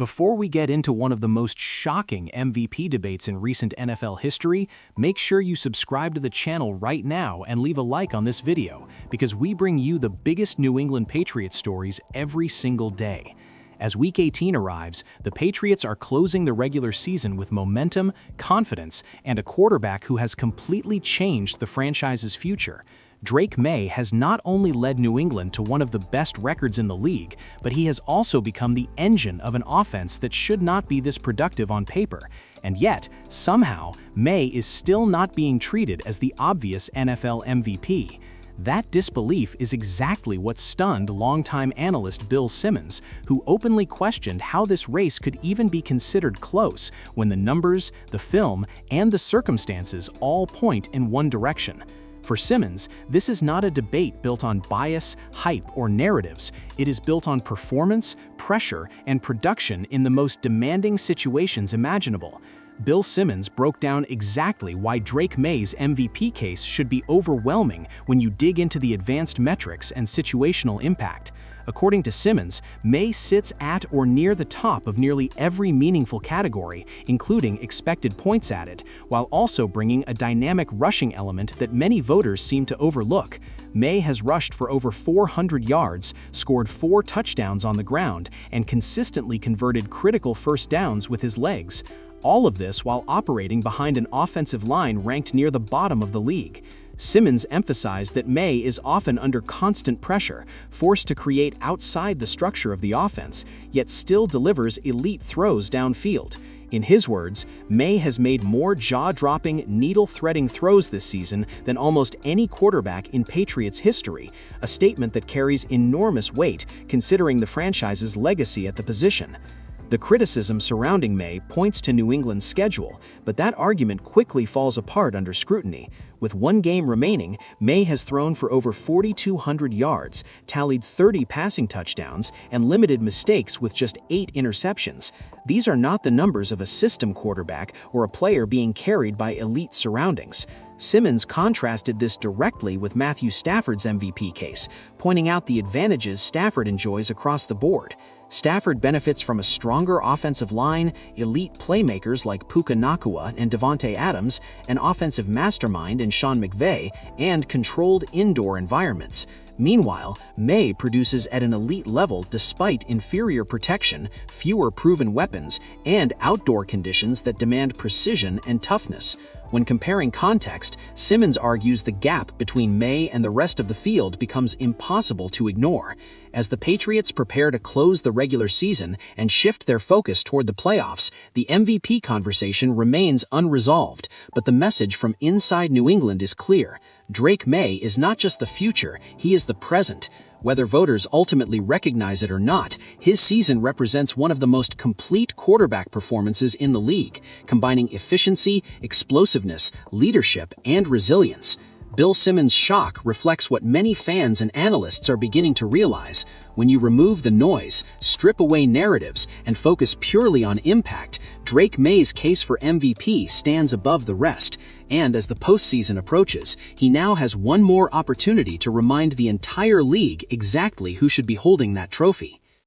Before we get into one of the most shocking MVP debates in recent NFL history, make sure you subscribe to the channel right now and leave a like on this video, because we bring you the biggest New England Patriots stories every single day. As Week 18 arrives, the Patriots are closing the regular season with momentum, confidence, and a quarterback who has completely changed the franchise's future. Drake Maye has not only led New England to one of the best records in the league, but he has also become the engine of an offense that should not be this productive on paper. And yet, somehow, Maye is still not being treated as the obvious NFL MVP. That disbelief is exactly what stunned longtime analyst Bill Simmons, who openly questioned how this race could even be considered close when the numbers, the film, and the circumstances all point in one direction. For Simmons, this is not a debate built on bias, hype, or narratives. It is built on performance, pressure, and production in the most demanding situations imaginable. Bill Simmons broke down exactly why Drake Maye's MVP case should be overwhelming when you dig into the advanced metrics and situational impact. According to Simmons, Maye sits at or near the top of nearly every meaningful category, including expected points added, while also bringing a dynamic rushing element that many voters seem to overlook. Maye has rushed for over 400 yards, scored 4 touchdowns on the ground, and consistently converted critical first downs with his legs. All of this while operating behind an offensive line ranked near the bottom of the league. Simmons emphasized that Maye is often under constant pressure, forced to create outside the structure of the offense, yet still delivers elite throws downfield. In his words, Maye has made more jaw-dropping, needle-threading throws this season than almost any quarterback in Patriots history, a statement that carries enormous weight considering the franchise's legacy at the position. The criticism surrounding Maye points to New England's schedule, but that argument quickly falls apart under scrutiny. With one game remaining, Maye has thrown for over 4,200 yards, tallied 30 passing touchdowns, and limited mistakes with just 8 interceptions. These are not the numbers of a system quarterback or a player being carried by elite surroundings. Simmons contrasted this directly with Matthew Stafford's MVP case, pointing out the advantages Stafford enjoys across the board. Stafford benefits from a stronger offensive line, elite playmakers like Puka Nacua and Devontae Adams, an offensive mastermind in Sean McVay, and controlled indoor environments. Meanwhile, Maye produces at an elite level despite inferior protection, fewer proven weapons, and outdoor conditions that demand precision and toughness. When comparing context, Simmons argues the gap between Maye and the rest of the field becomes impossible to ignore. As the Patriots prepare to close the regular season and shift their focus toward the playoffs, the MVP conversation remains unresolved, but the message from inside New England is clear. Drake Maye is not just the future, he is the present. Whether voters ultimately recognize it or not, his season represents one of the most complete quarterback performances in the league, combining efficiency, explosiveness, leadership, and resilience. Bill Simmons' shock reflects what many fans and analysts are beginning to realize. When you remove the noise, strip away narratives, and focus purely on impact, Drake Maye's case for MVP stands above the rest. And as the postseason approaches, he now has one more opportunity to remind the entire league exactly who should be holding that trophy.